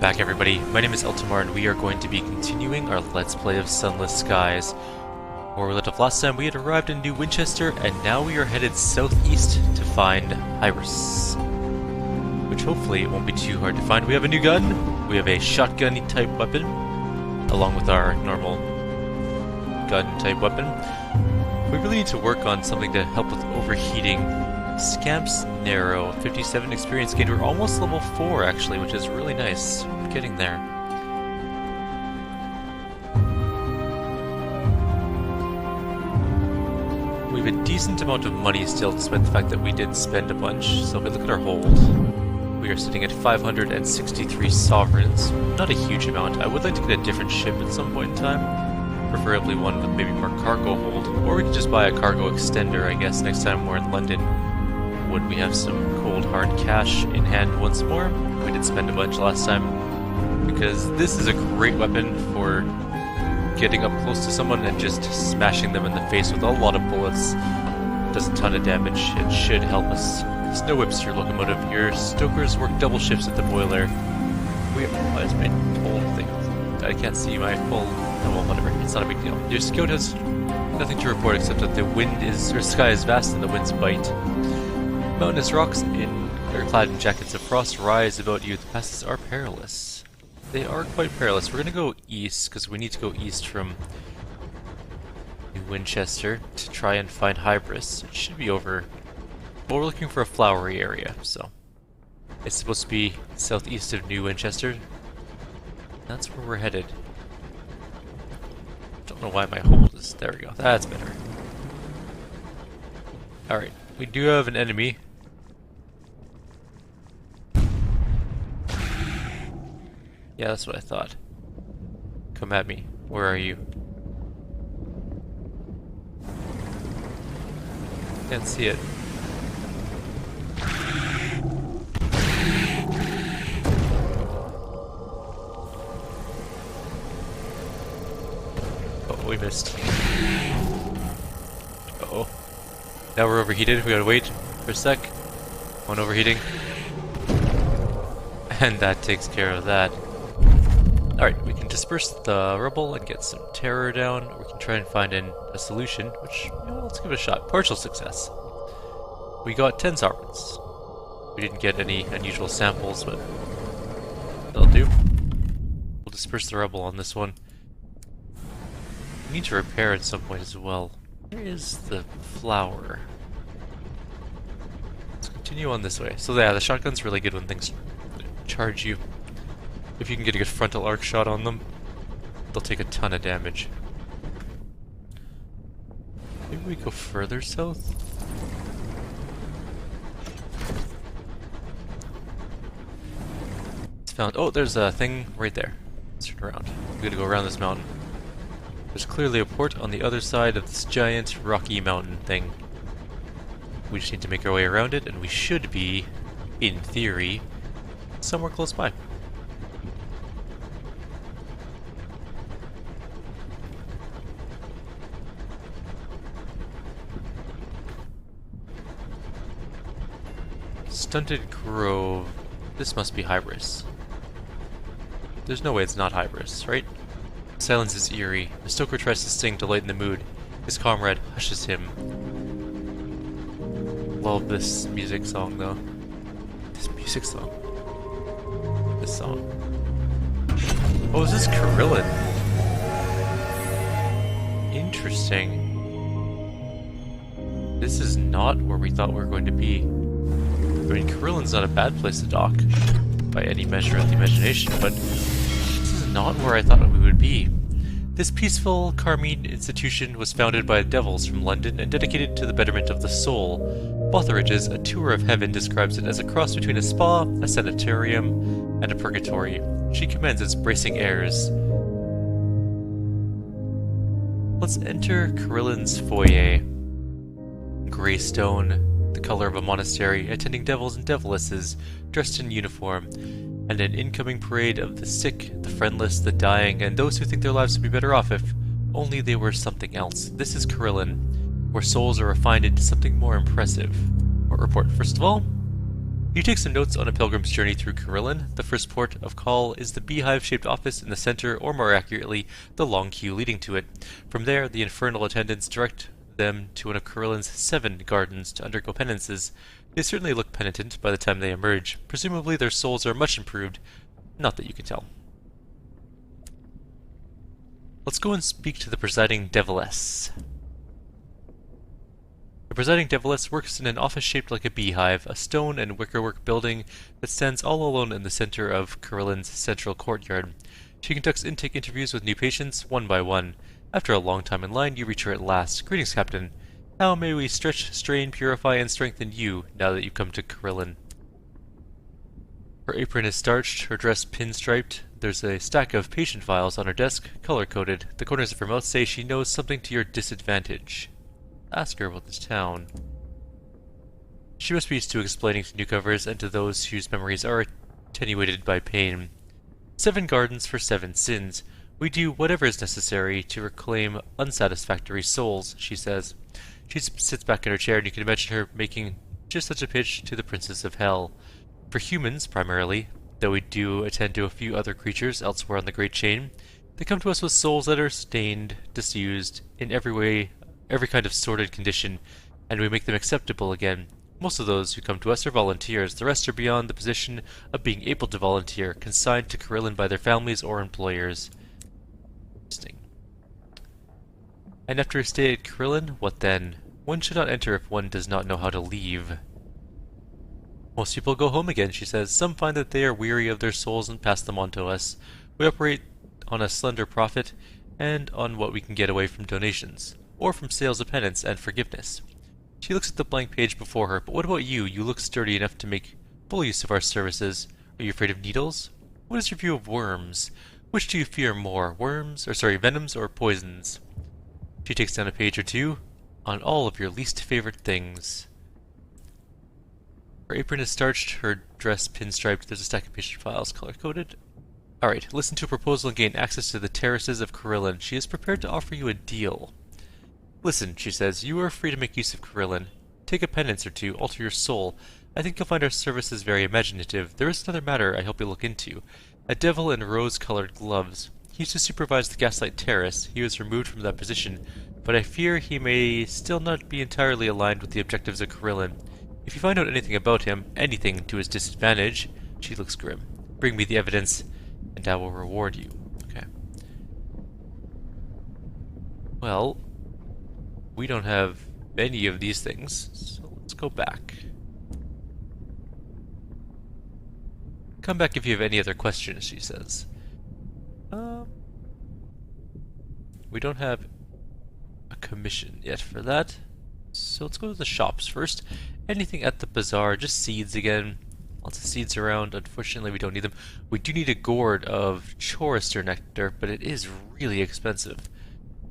back, everybody. My name is Eltimar, and we are going to be continuing our Let's Play of Sunless Skies. Where we left off last time, we had arrived in New Winchester, and now we are headed southeast to find Hybras. Which hopefully it won't be too hard to find. We have a new gun. We have a shotgun type weapon, along with our normal gun type weapon. We really need to work on something to help with overheating. Scamp's Narrow, 57 experience gained. We're almost level 4 actually, which is really nice. We're getting there. We have a decent amount of money still, despite the fact that we did spend a bunch. So if we look at our hold, we are sitting at 563 sovereigns. Not a huge amount. I would like to get a different ship at some point in time. Preferably one with maybe more cargo hold. Or we could just buy a cargo extender, I guess, next time we're in London. When we have some cold hard cash in hand once more. We did spend a bunch last time, because this is a great weapon for getting up close to someone and just smashing them in the face with a lot of bullets. Does a ton of damage. It should help us. Snow whips your locomotive. Your stokers work double shifts at the boiler. Why is my whole thing? I can't see my full. Oh, well, whatever. It's not a big deal. Your scout has nothing to report except that the wind is, or sky is vast and the winds bite. Mountainous rocks are clad in jackets of frost rise about you. The passes are perilous. They are quite perilous. We're going to go east, because we need to go east from New Winchester to try and find Hybras. It should be over. Well, we're looking for a flowery area, so it's supposed to be southeast of New Winchester. That's where we're headed. Don't know why my hold is... There we go. That's better. Alright. We do have an enemy. Yeah, that's what I thought. Come at me. Where are you? Can't see it. Oh, we missed. Uh-oh. Now we're overheated. We gotta wait for a sec. One overheating. And that takes care of that. Alright, we can disperse the rubble and get some terror down. Or we can try and find a solution, which, let's give it a shot. Partial success. We got 10 sovereigns. We didn't get any unusual samples, but that'll do. We'll disperse the rubble on this one. We need to repair at some point as well. Where is the flower? Let's continue on this way. So yeah, the shotgun's really good when things charge you. If you can get a good frontal arc shot on them, they'll take a ton of damage. Maybe we go further south? It's found. Oh, there's a thing right there. Let's turn around. We gotta go around this mountain. There's clearly a port on the other side of this giant rocky mountain thing. We just need to make our way around it, and we should be, in theory, somewhere close by. Stunted Grove. This must be Hybras. There's no way it's not Hybras, right? Silence is eerie. The stoker tries to sing to lighten the mood. His comrade hushes him. Love this music song, though. This music song. This song. Oh, is this Carillon? Interesting. This is not where we thought we were going to be. I mean, Carillon's not a bad place to dock, by any measure of the imagination, but this is not where I thought we would be. This peaceful, Carmine institution was founded by devils from London and dedicated to the betterment of the soul. Botheridge's A Tour of Heaven describes it as a cross between a spa, a sanitarium, and a purgatory. She commends its bracing airs. Let's enter Carillon's Foyer. Grey stone, the color of a monastery, attending devils and devilisses, dressed in uniform, and an incoming parade of the sick, the friendless, the dying, and those who think their lives would be better off if only they were something else. This is Carillon, where souls are refined into something more impressive. What report? First of all, You take some notes on a pilgrim's journey through Carillon. The first port of call is the beehive-shaped office in the center, or more accurately, the long queue leading to it. From there, the infernal attendants direct them to one of Carillon's 7 gardens to undergo penances. They certainly look penitent by the time they emerge. Presumably their souls are much improved. Not that you can tell. Let's go and speak to the presiding deviless. The presiding deviless works in an office shaped like a beehive, a stone and wickerwork building that stands all alone in the center of Carillon's central courtyard. She conducts intake interviews with new patients, one by one. After a long time in line, you reach her at last. Greetings, Captain. How may we stretch, strain, purify, and strengthen you, now that you've come to Carillon? Her apron is starched, her dress pinstriped. There's a stack of patient files on her desk, color-coded. The corners of her mouth say she knows something to your disadvantage. Ask her about this town. She must be used to explaining to newcomers and to those whose memories are attenuated by pain. 7 gardens for 7 sins. We do whatever is necessary to reclaim unsatisfactory souls, she says. She sits back in her chair, and you can imagine her making just such a pitch to the Princess of Hell. For humans, primarily, though we do attend to a few other creatures elsewhere on the Great Chain, they come to us with souls that are stained, disused, in every way, every kind of sordid condition, and we make them acceptable again. Most of those who come to us are volunteers. The rest are beyond the position of being able to volunteer, consigned to Carillon by their families or employers. Interesting. And after a stay at Carillon, what then? One should not enter if one does not know how to leave. Most people go home again, she says. Some find that they are weary of their souls and pass them on to us. We operate on a slender profit, and on what we can get away from donations, or from sales of penance and forgiveness. She looks at the blank page before her. But what about you? You look sturdy enough to make full use of our services. Are you afraid of needles? What is your view of worms? Which do you fear more, venoms or poisons? She takes down a page or two on all of your least favorite things. Her apron is starched, her dress pinstriped. There's a stack of patient files color-coded. Alright, listen to a proposal and gain access to the terraces of Carillon. She is prepared to offer you a deal. Listen, she says, you are free to make use of Carillon. Take a penance or two, alter your soul. I think you'll find our services very imaginative. There is another matter I hope you'll look into. A devil in rose-colored gloves. He used to supervise the Gaslight Terrace. He was removed from that position, but I fear he may still not be entirely aligned with the objectives of Carillon. If you find out anything about him, anything to his disadvantage, she looks grim. Bring me the evidence, and I will reward you. Okay. Well, we don't have any of these things, so let's go back. Come back if you have any other questions, she says. We don't have a commission yet for that, so let's go to the shops first. Anything at the bazaar, just seeds again. Lots of seeds around. Unfortunately, we don't need them. We do need a gourd of chorister nectar, but it is really expensive.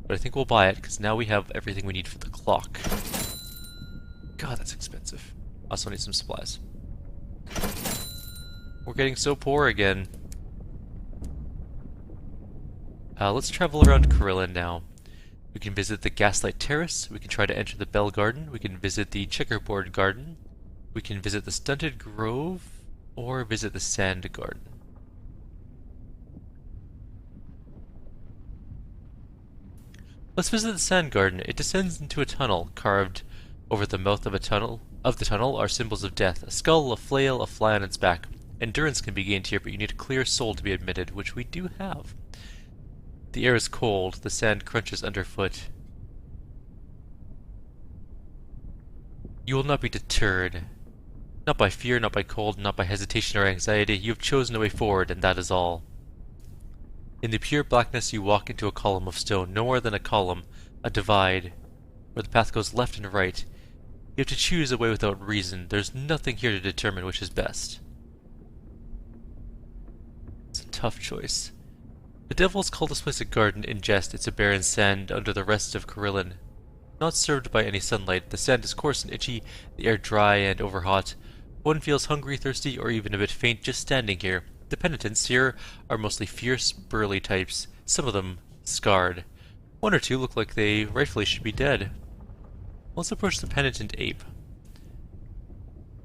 But I think we'll buy it, because now we have everything we need for the clock. God, that's expensive. Also need some supplies. We're getting so poor again. Let's travel around Carillon now. We can visit the Gaslight Terrace, we can try to enter the Bell Garden, we can visit the Checkerboard Garden, we can visit the Stunted Grove, or visit the Sand Garden. Let's visit the Sand Garden. It descends into a tunnel. Carved over the mouth of the tunnel are symbols of death. A skull, a flail, a fly on its back. Endurance can be gained here, but you need a clear soul to be admitted, which we do have. The air is cold. The sand crunches underfoot. You will not be deterred. Not by fear, not by cold, not by hesitation or anxiety. You have chosen a way forward, and that is all. In the pure blackness you walk into a column of stone, no more than a column, a divide, where the path goes left and right. You have to choose a way without reason. There's nothing here to determine which is best. It's a tough choice. The devils call this place a garden in jest. It's a barren sand under the rest of Carillon. Not served by any sunlight. The sand is coarse and itchy, the air dry and overhot. One feels hungry, thirsty, or even a bit faint just standing here. The penitents here are mostly fierce, burly types, some of them scarred. One or two look like they rightfully should be dead. Let's approach the Penitent Ape.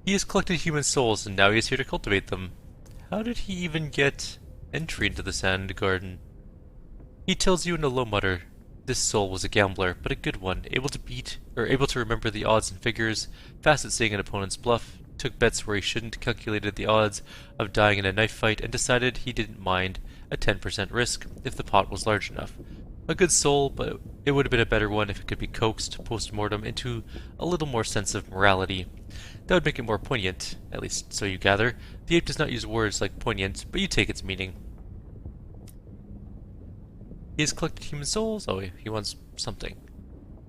He has collected human souls, and now he is here to cultivate them. How did he even get entry into the Sand Garden? He tells you in a low mutter, this soul was a gambler, but a good one, able to remember the odds and figures, fast at seeing an opponent's bluff, took bets where he shouldn't, calculated the odds of dying in a knife fight, and decided he didn't mind a 10% risk if the pot was large enough. A good soul, but it would have been a better one if it could be coaxed post-mortem into a little more sense of morality. That would make it more poignant, at least so you gather. The ape does not use words like poignant, but you take its meaning. He has collected human souls? Oh, he wants something.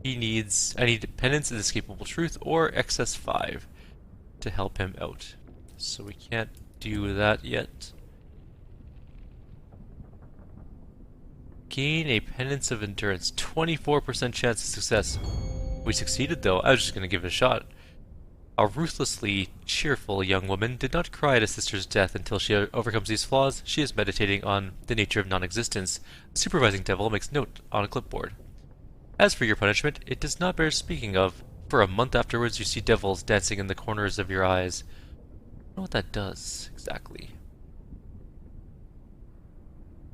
I need penance, inescapable truth, or excess 5 to help him out. So we can't do that yet. Gain a penance of endurance. 24% chance of success. We succeeded though. I was just going to give it a shot. A ruthlessly cheerful young woman did not cry at a sister's death until she overcomes these flaws. She is meditating on the nature of non-existence. The supervising devil makes note on a clipboard. As for your punishment, it does not bear speaking of. For a month afterwards you see devils dancing in the corners of your eyes. I don't know what that does, exactly.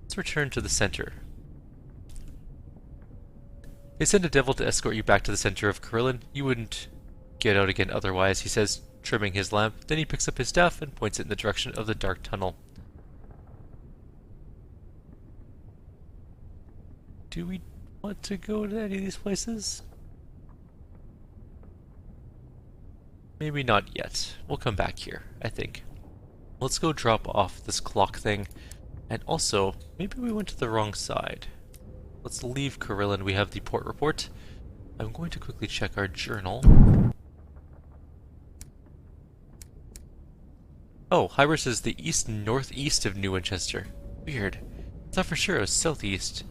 Let's return to the center. They send a devil to escort you back to the center of Carillon. You wouldn't get out again otherwise, he says, trimming his lamp. Then he picks up his staff and points it in the direction of the dark tunnel. Do we want to go to any of these places? Maybe not yet. We'll come back here, I think. Let's go drop off this clock thing. And also, maybe we went to the wrong side. Let's leave Carillon. We have the port report. I'm going to quickly check our journal. Oh, Hybras is the east-northeast of New Winchester. Weird. I thought for sure it was southeast.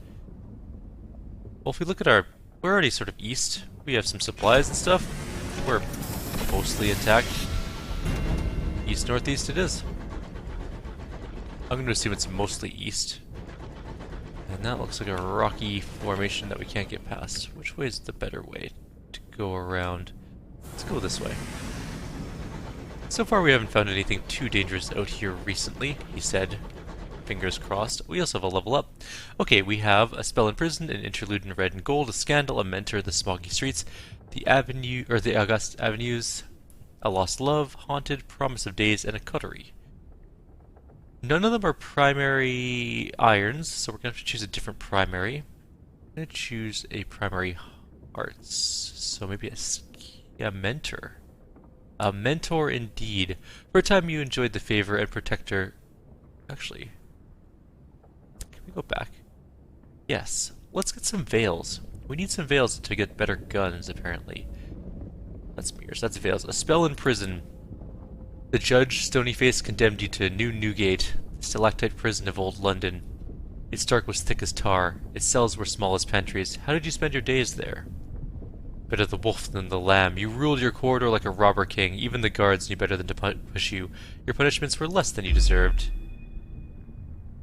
Well, if we look at we're already sort of east. We have some supplies and stuff. We're mostly intact. East-northeast it is. I'm going to assume it's mostly east. And that looks like a rocky formation that we can't get past. Which way is the better way to go around? Let's go this way. So far we haven't found anything too dangerous out here recently, he said. Fingers crossed. We also have a level up. Okay, we have a spell in prison, an interlude in red and gold, a scandal, a mentor, the smoggy streets, the august avenues, a lost love, haunted, promise of days, and a coterie. None of them are primary irons, so we're going to have to choose a different primary. I'm going to choose a primary hearts, so maybe a mentor. A mentor indeed. For a time you enjoyed the favor and protector. Actually, can we go back? Yes. Let's get some veils. We need some veils to get better guns, apparently. That's mirrors. That's veils. A spell in prison. The judge, stony-faced, condemned you to New Newgate, the stalactite prison of old London. Its dark was thick as tar. Its cells were small as pantries. How did you spend your days there? Better the wolf than the lamb. You ruled your corridor like a robber king. Even the guards knew better than to push you. Your punishments were less than you deserved.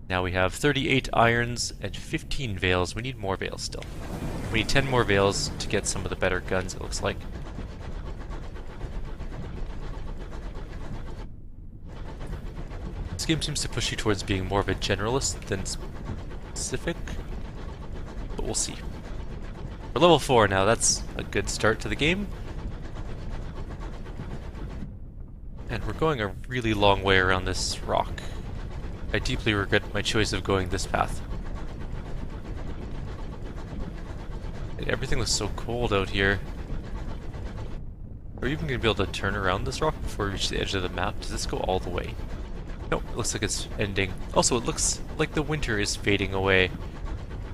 Now we have 38 irons and 15 veils. We need more veils still. We need 10 more veils to get some of the better guns, it looks like. This game seems to push you towards being more of a generalist than specific, but we'll see. We're level 4 now, that's a good start to the game. And we're going a really long way around this rock. I deeply regret my choice of going this path. And everything looks so cold out here. Are we even going to be able to turn around this rock before we reach the edge of the map? Does this go all the way? Nope, it looks like it's ending. Also, it looks like the winter is fading away.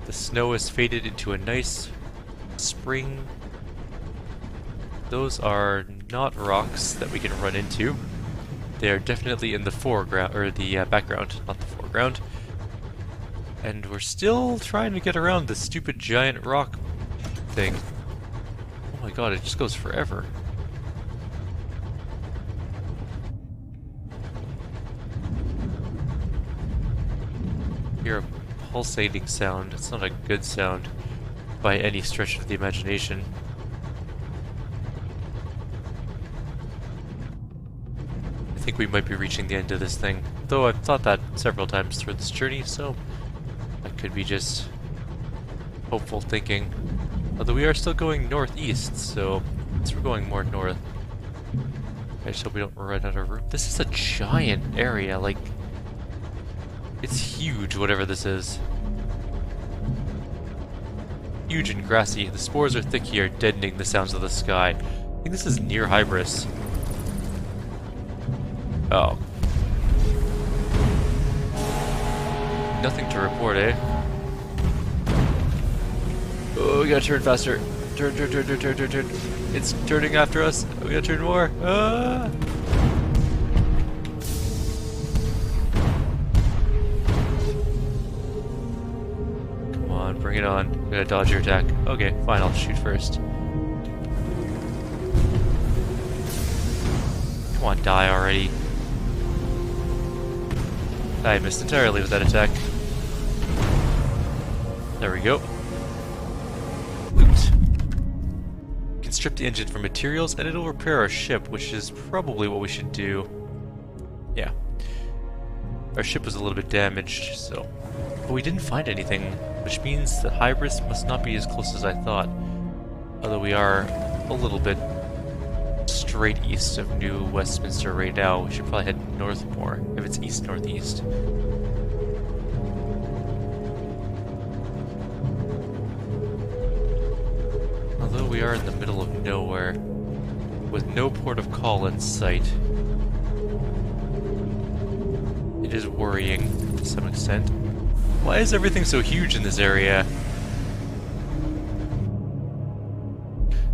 The snow has faded into a nice spring. Those are not rocks that we can run into. They are definitely in the foreground, or the background, not the foreground. And we're still trying to get around this stupid giant rock thing. Oh my god, it just goes forever. Hear a pulsating sound. It's not a good sound by any stretch of the imagination. think we might be reaching the end of this thing. Though I've thought that several times through this journey, so that could be just hopeful thinking. Although we are still going northeast, so we're going more north. I just hope we don't run out of room. This is a giant area, like, it's huge, whatever this is. Huge and grassy. The spores are thick here, deadening the sounds of the sky. I think this is near Hybras. Oh. Nothing to report, eh? Oh, we gotta turn faster. Turn. It's turning after us. We gotta turn more. Ah! Come on, bring it on. We gotta dodge your attack. Okay, fine, I'll shoot first. Come on, die already. I missed entirely with that attack. There we go. Loot. We can strip the engine for materials and it'll repair our ship, which is probably what we should do. Yeah. Our ship was a little bit damaged, so... But we didn't find anything, which means that Hybras must not be as close as I thought. Although we are a little bit straight east of New Westminster right now. We should probably head north more, if it's east-northeast. Although we are in the middle of nowhere, with no port of call in sight, it is worrying to some extent. Why is everything so huge in this area?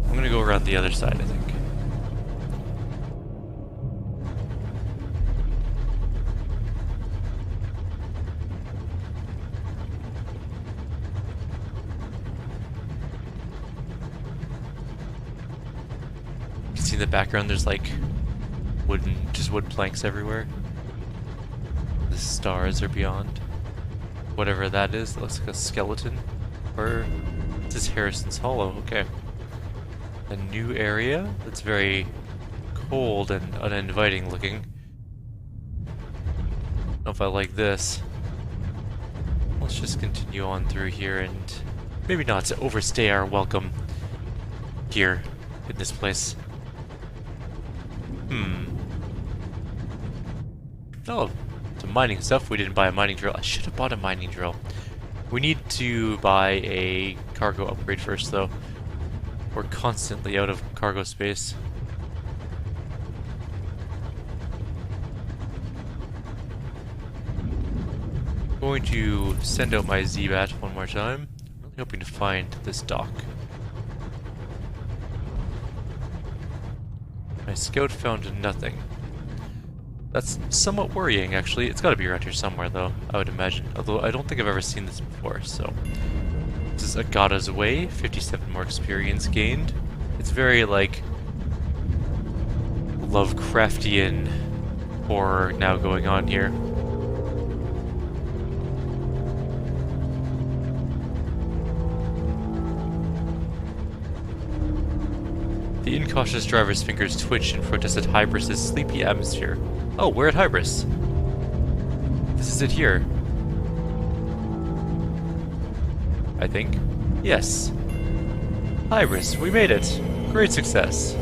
I'm gonna go around the other side, I think. In the background there's like just wood planks everywhere. The stars are beyond. Whatever that is, it looks like a skeleton. Or this is Harrison's Hollow, okay. A new area that's very cold and uninviting looking. I don't know if I like this. Let's just continue on through here and maybe not to overstay our welcome here in this place. Oh, some mining stuff. We didn't buy a mining drill. I should have bought a mining drill. We need to buy a cargo upgrade first, though. We're constantly out of cargo space. I'm going to send out my Z-Bat one more time. I'm really hoping to find this dock. My scout found nothing. That's somewhat worrying, actually. It's gotta be around here somewhere, though, I would imagine. Although, I don't think I've ever seen this before, so... This is Agata's Way, 57 more experience gained. It's very, like... Lovecraftian horror now going on here. The incautious driver's fingers twitch in protest at Hybras' sleepy atmosphere. Oh, we're at Hybras. This is it here. I think. Yes. Hybras, we made it. Great success.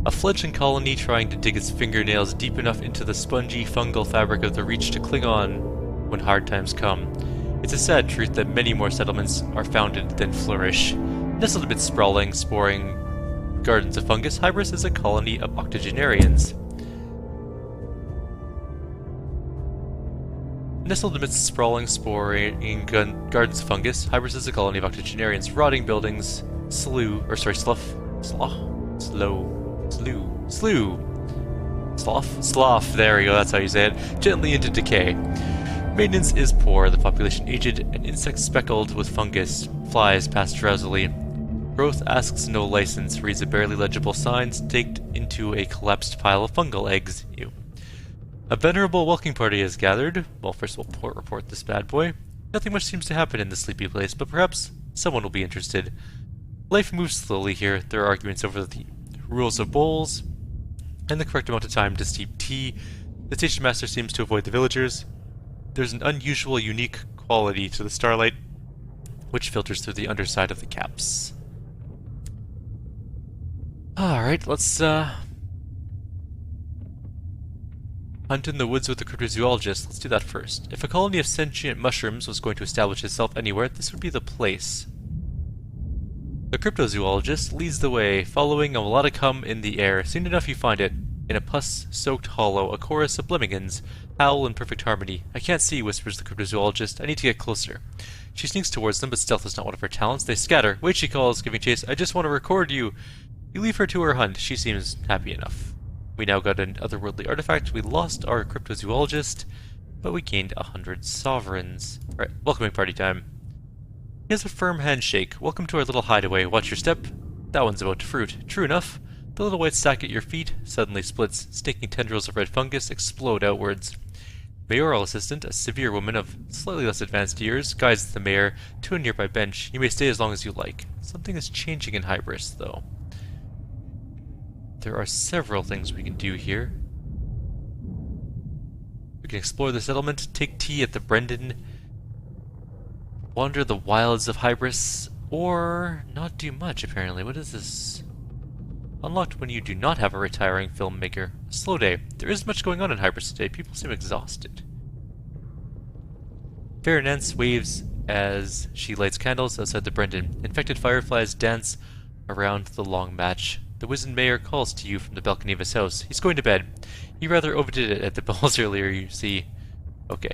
A fledgling colony trying to dig its fingernails deep enough into the spongy fungal fabric of the Reach to cling on when hard times come. It's a sad truth that many more settlements are founded than flourish. Nestled amidst sprawling, sporing gardens of fungus, Hybras is a colony of octogenarians. Nestled amidst sprawling, sporing gardens of fungus, Hybras is a colony of octogenarians. Rotting buildings, slough, there we go, that's how you say it, gently into decay. Maintenance is poor, the population aged, and insects speckled with fungus flies past drowsily. Growth asks no license, reads a barely legible sign staked into a collapsed pile of fungal eggs. Ew. A venerable welcoming party has gathered. Well, first we'll report this bad boy. Nothing much seems to happen in this sleepy place, but perhaps someone will be interested. Life moves slowly here. There are arguments over the rules of bowls and the correct amount of time to steep tea. The station master seems to avoid the villagers. There's an unusual, unique quality to the starlight, which filters through the underside of the caps. Alright, let's hunt in the woods with the cryptozoologist. Let's do that first. If a colony of sentient mushrooms was going to establish itself anywhere, this would be the place. The cryptozoologist leads the way, following a melodic hum in the air. Soon enough you find it. In a pus-soaked hollow, a chorus of blemingans howl in perfect harmony. I can't see, whispers the cryptozoologist. I need to get closer. She sneaks towards them, but stealth is not one of her talents. They scatter. Wait, she calls, giving chase. I just want to record you. You leave her to her hunt. She seems happy enough. We now got an otherworldly artifact. We lost our cryptozoologist, but we gained 100 sovereigns. Alright, welcoming party time. He has a firm handshake. Welcome to our little hideaway. Watch your step. That one's about to fruit. True enough. The little white sack at your feet suddenly splits. Stinking tendrils of red fungus explode outwards. Mayoral assistant, a severe woman of slightly less advanced years, guides the mayor to a nearby bench. You may stay as long as you like. Something is changing in Hybras, though. There are several things we can do here. We can explore the settlement, take tea at the Brendan, wander the wilds of Hybras, or not do much, apparently. What is this? Unlocked when you do not have a retiring filmmaker. A slow day. There isn't much going on in Hybras today. People seem exhausted. Pherrid waves as she lights candles outside the Brendan. Infected fireflies dance around the long match. The wizened mayor calls to you from the balcony of his house. He's going to bed. He rather overdid it at the balls earlier, you see. Okay.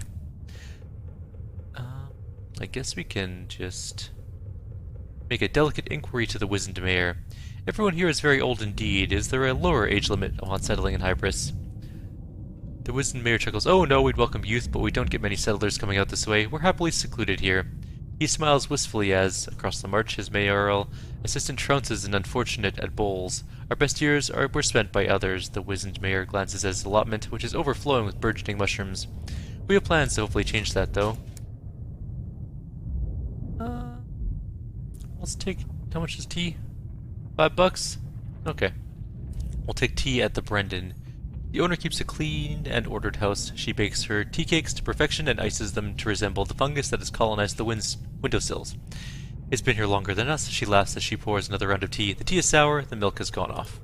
I guess we can just make a delicate inquiry to the wizened mayor. Everyone here is very old indeed. Is there a lower age limit on settling in Hybras? The wizened mayor chuckles. Oh no, we'd welcome youth, but we don't get many settlers coming out this way. We're happily secluded here. He smiles wistfully as, across the march, his mayoral assistant trounces an unfortunate at bowls. Our best years were spent by others. The wizened mayor glances at his allotment, which is overflowing with burgeoning mushrooms. We have plans to hopefully change that, though. Let's take... How much is tea? $5? Okay. We'll take tea at the Brendan. The owner keeps a clean and ordered house. She bakes her tea cakes to perfection and ices them to resemble the fungus that has colonized the windowsills. It's been here longer than us. She laughs as she pours another round of tea. The tea is sour, the milk has gone off.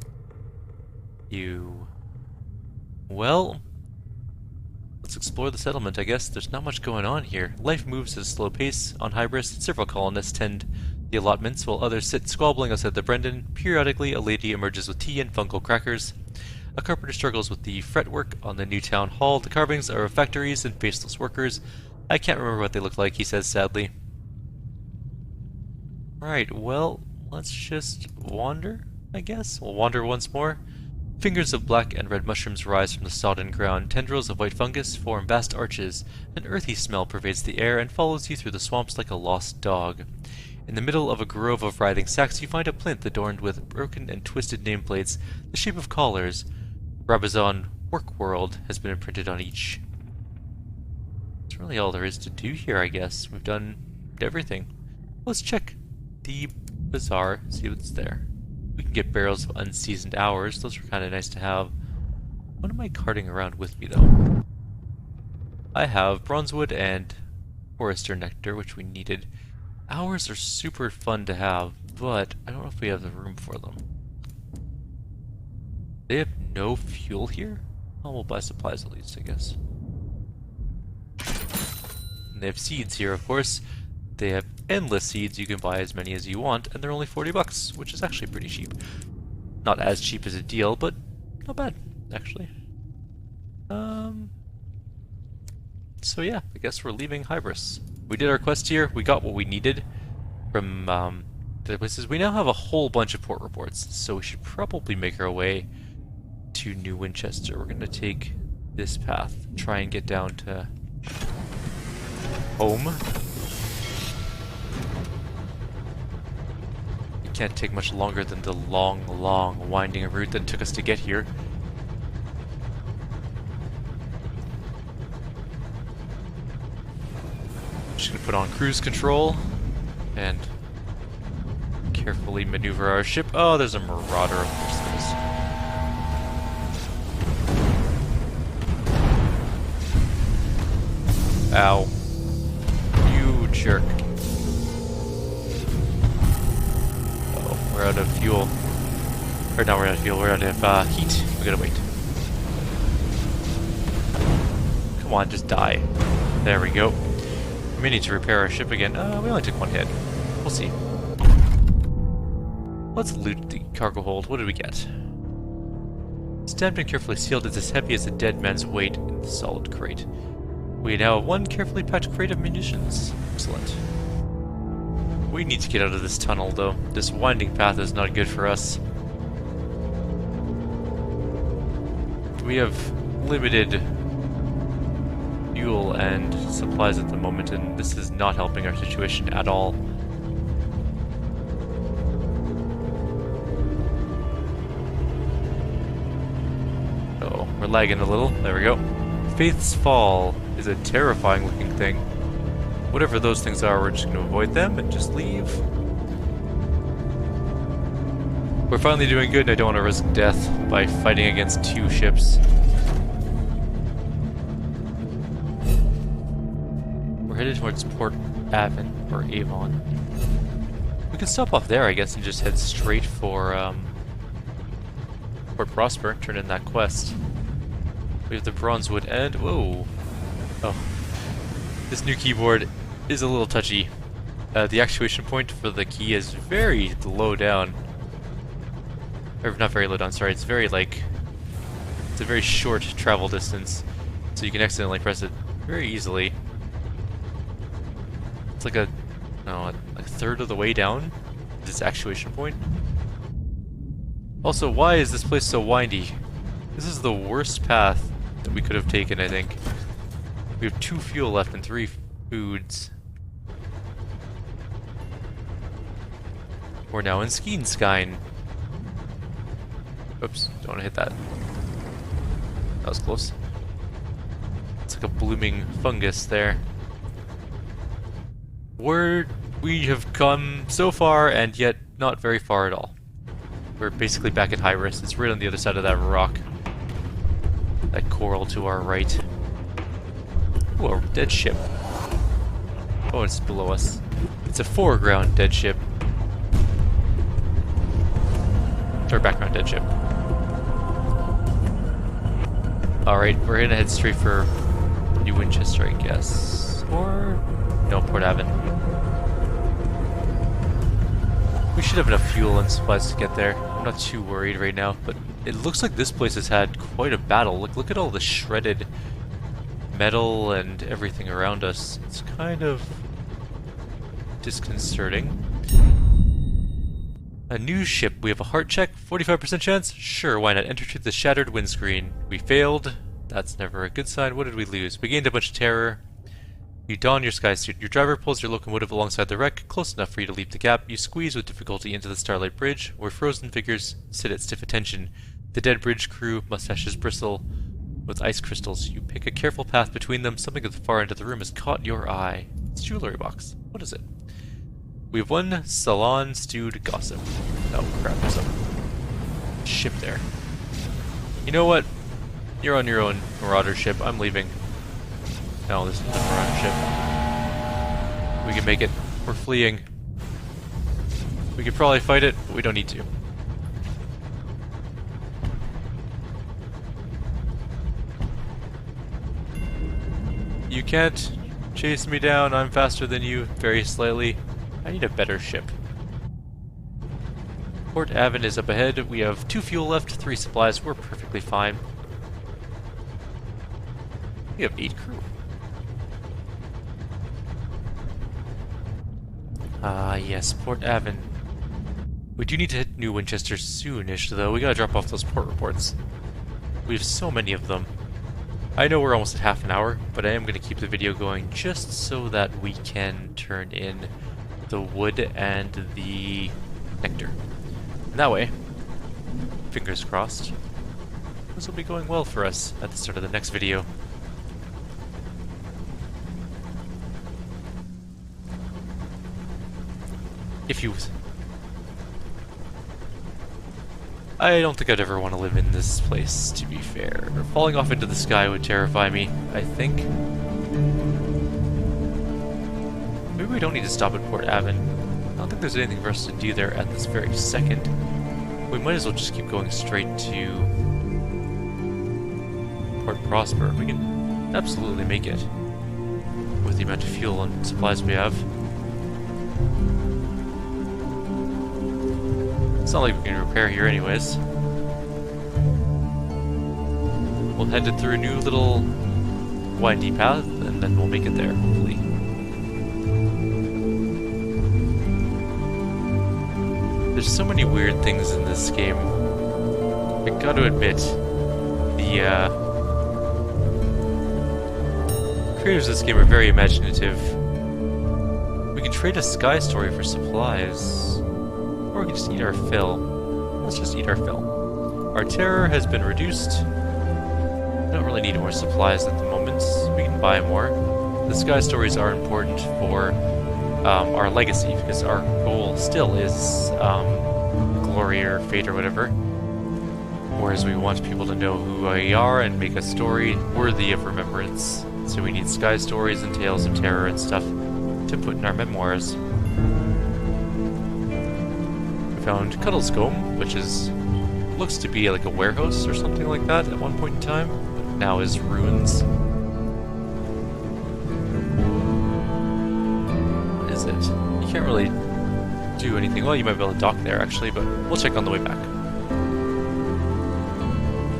Well, let's explore the settlement, I guess. There's not much going on here. Life moves at a slow pace on Hybras. Several colonists tend the allotments, while others sit squabbling outside the Brendan. Periodically, a lady emerges with tea and fungal crackers. A carpenter struggles with the fretwork on the new town hall. The carvings are of factories and faceless workers. I can't remember what they look like, he says sadly. Right, well, let's just wander, I guess. We'll wander once more. Fingers of black and red mushrooms rise from the sodden ground. Tendrils of white fungus form vast arches. An earthy smell pervades the air and follows you through the swamps like a lost dog. In the middle of a grove of writhing sacks, you find a plinth adorned with broken and twisted nameplates, the shape of collars. Rabazon Work World has been imprinted on each. That's really all there is to do here, I guess. We've done everything. Let's check the bazaar, see what's there. We can get barrels of unseasoned hours. Those are kind of nice to have. What am I carting around with me, though? I have bronzewood and forester nectar, which we needed. Hours are super fun to have, but I don't know if we have the room for them. They have no fuel here? Oh, we'll buy supplies at least, I guess. And they have seeds here, of course. They have endless seeds. You can buy as many as you want, and they're only $40, which is actually pretty cheap. Not as cheap as a deal, but not bad, actually. So yeah, I guess we're leaving Hybras. We did our quest here. We got what we needed from the places. We now have a whole bunch of port reports, so we should probably make our way to New Winchester. We're going to take this path, try and get down to home. It can't take much longer than the long, winding route that took us to get here. Just gonna put on cruise control and carefully maneuver our ship. Oh, there's a Marauder, of course there is. Ow. You jerk. Oh, we're out of fuel. Or no, we're out of fuel, we're out of heat. We gotta wait. Come on, just die. There we go. We may need to repair our ship again. We only took one hit. We'll see. Let's loot the cargo hold. What did we get? Stamped and carefully sealed, it's as heavy as a dead man's weight in the solid crate. We now have one carefully packed crate of munitions. Excellent. We need to get out of this tunnel, though. This winding path is not good for us. We have limited fuel and supplies at the moment, and this is not helping our situation at all. Oh, we're lagging a little. There we go. Faith's Fall is a terrifying looking thing. Whatever those things are, we're just going to avoid them and just leave. We're finally doing good, and I don't want to risk death by fighting against two ships. We're headed towards Port Avon, or Avon. We could stop off there, I guess, and just head straight for Port Prosper, turn in that quest. We have the Bronzewood and... whoa! Oh. This new keyboard is a little touchy. The actuation point for the key is very low down. Or not very low down, sorry, it's very like... it's a very short travel distance. So you can accidentally press it very easily. It's like a... no, like a third of the way down, this actuation point. Also, why is this place so windy? This is the worst path that we could have taken, I think. We have 2 fuel left and 3 foods. We're now in Skeen. Oops, don't want to hit that. That was close. It's like a blooming fungus there. We have come so far, and yet not very far at all. We're basically back at Hybras. It's right on the other side of that rock. That coral to our right. Ooh, a dead ship. Oh, it's below us. It's a foreground dead ship. Or background dead ship. Alright, we're gonna head straight for New Winchester, I guess. Or... no, Port Avon. We should have enough fuel and supplies to get there. I'm not too worried right now, but it looks like this place has had quite a battle. Look at all the shredded metal and everything around us. It's kind of disconcerting. A new ship. We have a heart check. 45% chance? Sure, why not? Enter to the shattered windscreen. We failed. That's never a good sign. What did we lose? We gained a bunch of terror. You don your sky suit. Your driver pulls your locomotive alongside the wreck, close enough for you to leap the gap. You squeeze with difficulty into the Starlight Bridge, where frozen figures sit at stiff attention. The dead bridge crew, mustaches bristle with ice crystals. You pick a careful path between them. Something at the far end of the room has caught your eye. It's a jewelry box. What is it? We have 1 salon stewed gossip. Oh crap, there's a ship there. You know what? You're on your own, Marauder ship. I'm leaving. No, this is the Marauder ship. We can make it. We're fleeing. We could probably fight it, but we don't need to. You can't chase me down. I'm faster than you, very slightly. I need a better ship. Port Avon is up ahead. We have 2 fuel left, 3 supplies. We're perfectly fine. We have 8 crew. Ah, yes, Port Avon. We do need to hit New Winchester soonish, though. We gotta drop off those port reports. We have so many of them. I know we're almost at half an hour, but I am gonna keep the video going just so that we can turn in the wood and the nectar. And that way, fingers crossed, this will be going well for us at the start of the next video. I don't think I'd ever want to live in this place, to be fair. Falling off into the sky would terrify me, I think. Maybe we don't need to stop at Port Avon. I don't think there's anything for us to do there at this very second. We might as well just keep going straight to Port Prosper. We can absolutely make it with the amount of fuel and supplies we have. It's not like we can repair here anyways. We'll head it through a new little windy path, and then we'll make it there, hopefully. There's so many weird things in this game. I gotta admit, the creators of this game are very imaginative. We can trade a sky story for supplies. Or we can just eat our fill. Let's just eat our fill. Our terror has been reduced. We don't really need more supplies at the moment. We can buy more. The sky stories are important for our legacy, because our goal still is glory or fate or whatever. Whereas we want people to know who we are and make a story worthy of remembrance. So we need sky stories and tales of terror and stuff to put in our memoirs. Found Cuttlescombe, which looks to be like a warehouse or something like that at one point in time, but now is ruins. What is it? You can't really do anything. Well, you might be able to dock there actually, but we'll check on the way back.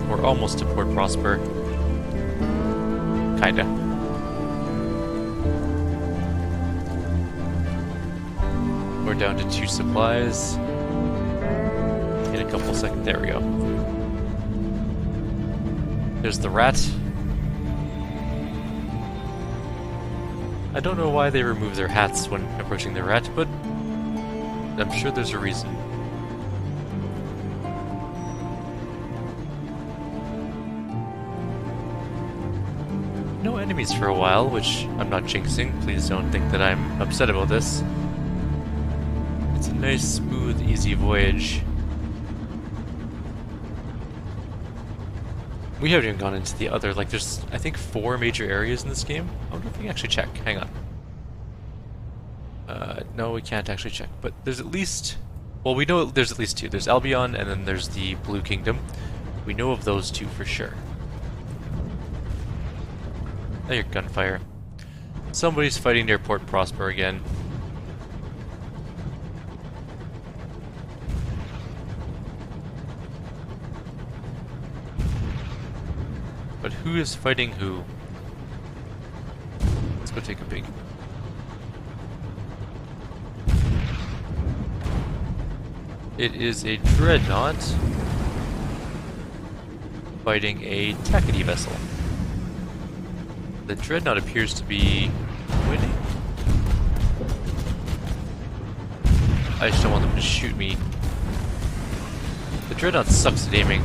We're almost to Port Prosper. Kinda. We're down to 2 supplies. In a couple seconds. There we go. There's the rat. I don't know why they remove their hats when approaching the rat, but I'm sure there's a reason. No enemies for a while, which I'm not jinxing. Please don't think that I'm upset about this. It's a nice, smooth, easy voyage. We haven't even gone into the other, like there's, I think, 4 major areas in this game. I wonder if we can actually check. Hang on. No, we can't actually check, but there's at least, well, we know there's at least 2. There's Albion, and then there's the Blue Kingdom. We know of those 2 for sure. I hear gunfire. Somebody's fighting near Port Prosper again. But who is fighting who? Let's go take a peek. It is a dreadnought fighting a tackety vessel. The dreadnought appears to be winning. I just don't want them to shoot me. The dreadnought sucks at aiming.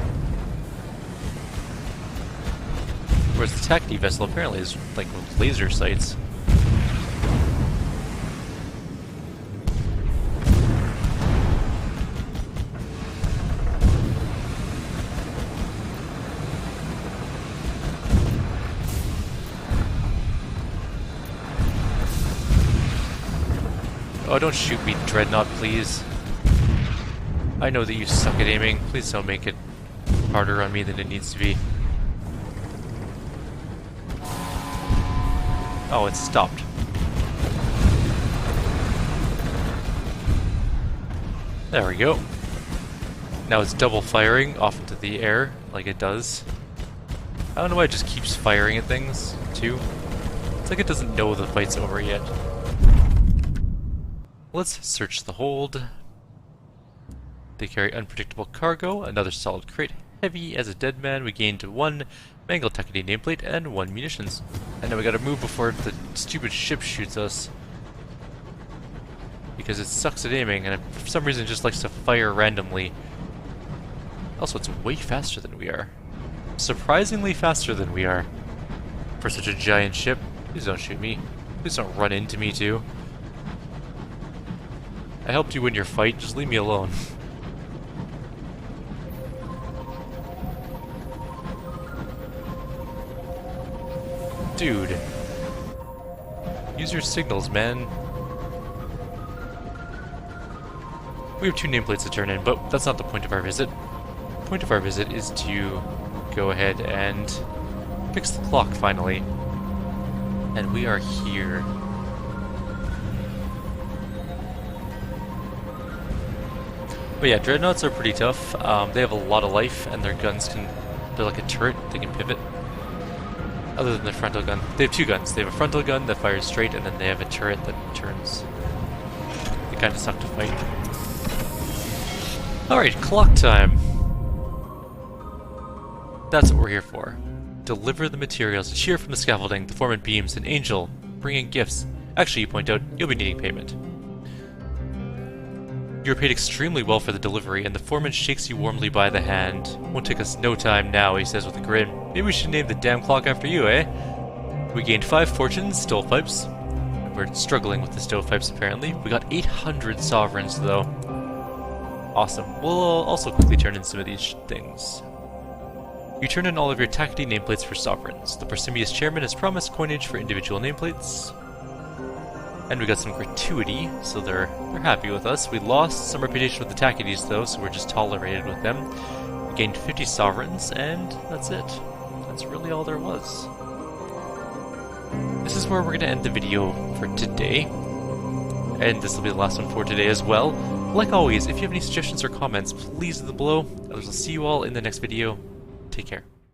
Whereas the tackety vessel apparently is like with laser sights. Oh, don't shoot me, Dreadnought, please. I know that you suck at aiming. Please don't make it harder on me than it needs to be. Oh, it's stopped. There we go. Now it's double firing off into the air, like it does. I don't know why it just keeps firing at things, too. It's like it doesn't know the fight's over yet. Let's search the hold. They carry unpredictable cargo, another solid crate, heavy as a dead man. We gained 1 mangled tackety nameplate and 1 munitions. And now we gotta move before the stupid ship shoots us. Because it sucks at aiming, and for some reason it just likes to fire randomly. Also, it's way faster than we are. Surprisingly faster than we are. For such a giant ship. Please don't shoot me. Please don't run into me, too. I helped you win your fight, just leave me alone. Dude. Use your signals, man. We have 2 nameplates to turn in, but that's not the point of our visit. The point of our visit is to go ahead and fix the clock, finally. And we are here. But yeah, dreadnoughts are pretty tough. They have a lot of life, and their guns they're like a turret, they can pivot. Other than the frontal gun. They have 2 guns. They have a frontal gun that fires straight, and then they have a turret that turns. They kind of suck to fight. Alright, clock time. That's what we're here for. Deliver the materials. A cheer from the scaffolding. The foreman beams. An angel. Bringing gifts. Actually, you point out, you'll be needing payment. You're paid extremely well for the delivery, and the foreman shakes you warmly by the hand. Won't take us no time now, he says with a grin. Maybe we should name the damn clock after you, eh? We gained 5 fortunes, stovepipes. We're struggling with the stovepipes, apparently. We got 800 sovereigns, though. Awesome. We'll also quickly turn in some of these things. You turn in all of your Tackety nameplates for sovereigns. The Prosimius chairman has promised coinage for individual nameplates. And we got some gratuity, so they're happy with us. We lost some reputation with the Tacketies, though, so we're just tolerated with them. We gained 50 sovereigns, and that's it. That's really all there was. This is where we're going to end the video for today. And this will be the last one for today as well. Like always, if you have any suggestions or comments, please leave them below. I'll see you all in the next video. Take care.